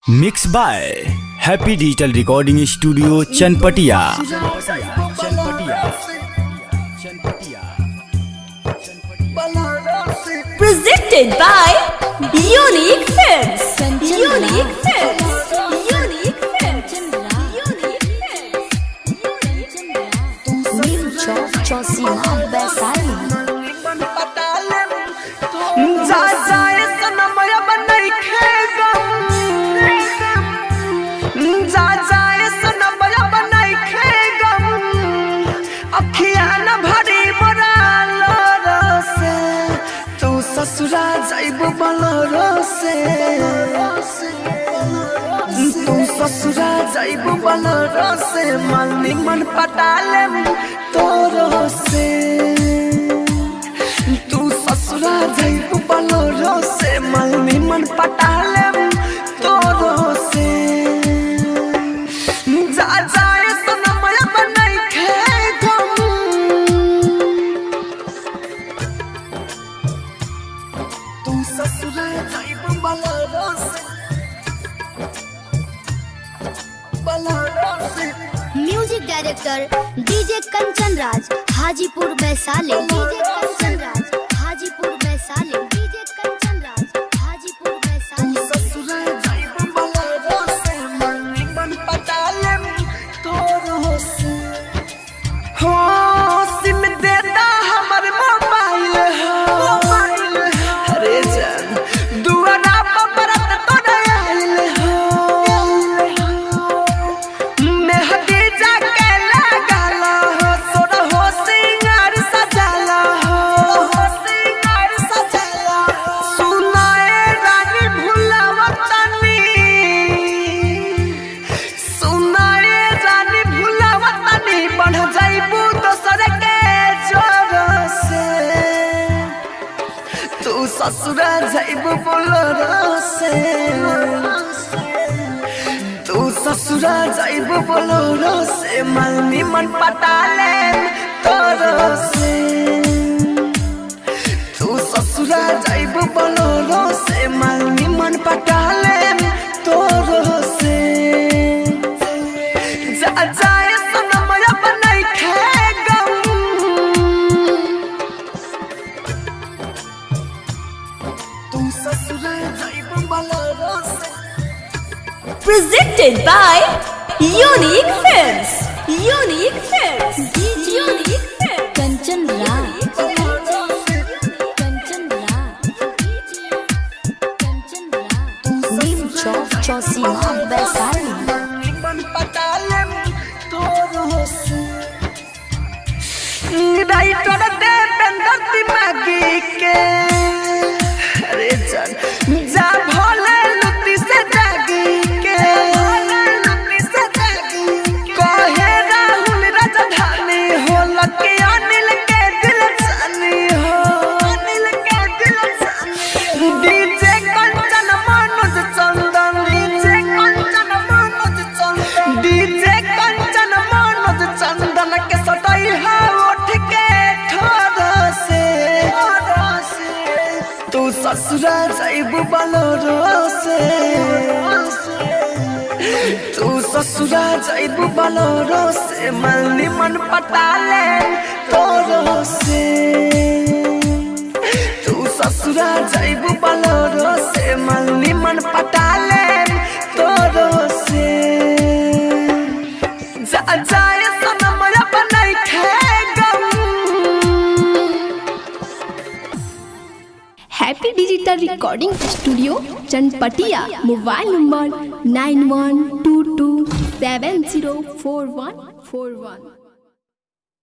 Mix by happy digital recording studio Chanpatia. Presented by Unique Films. Unique Films. Unique Films. Unique Films. New Job Josima Besali. ससुरा जाइबो Bolero से तू ससुरा जाइबो Bolero से मालनी मन पटाले तोरो से तू ससुरा जाइबो बलरो से मालनी मन पटाले तोरो से जा जाए सनमया बनाई खे गम तू ससुरा जाइबो बलरो से music director DJ Kanchan Raj Hajipur Vaishali. DJ Kanchan Raj Hajipur Vaishali. DJ Kanchan Raj Hajipur Vaishali. ससुरा जाइबो बलरो से मालनी मन पटाले तोरो से हो सिम देता हमर मोबाइल हो अरे जान दुआरा पर बरत तो आइल हो मेहदी जाके लगाला हो सोना हो सिंगार सजाला हो सिंगार सजाला सुनाए रानी भुलावतनी सुनाए रानी भुलावतनी बढ़ जाइबू दोसर के जोर से तू ससुरा जाइबू बोलरो से तू ससुरा जाइबू बोलरो से मालनी मन पटाले तोरो से तू ससुरा जाइबू बोलरो से मालनी मन पटाले तोरो से जा जाए सनमया बनाई खे गम तू ससुरा जाइबो बलरो से Presented by Unique Films. Unique Films. Unique Films. Kanchan Raj Kanchan Raj Kanchan Raj न्यू जॉब जॉसिमा वैशाली। मन पटाले तोरो से राइटर देवेंद्र दिमागी के अरे जान जा भोले लुटी से जागी के लुटी से जागी कहे राहुल राजधानी हो लके अनिल के दिल जानी हो अनिल के दिल जानी डीजे कंचन मनोज चंदन डीजे कंचन मनोज चंदन डीजे कंचन मनोज चंदन के सटाई है उठ के ठोर से तू ससुरा जाइबू बलरो से तू ससुरा जाइबू बलरो से मालनी मन पटाले तोरो से तू ससुरा जाइबू बलरो से मालनी मन पटाले तोरो से जा जाए सनमया बनाई खे गम happy digital recording studio Chanpatia. Mobile number 9122704141।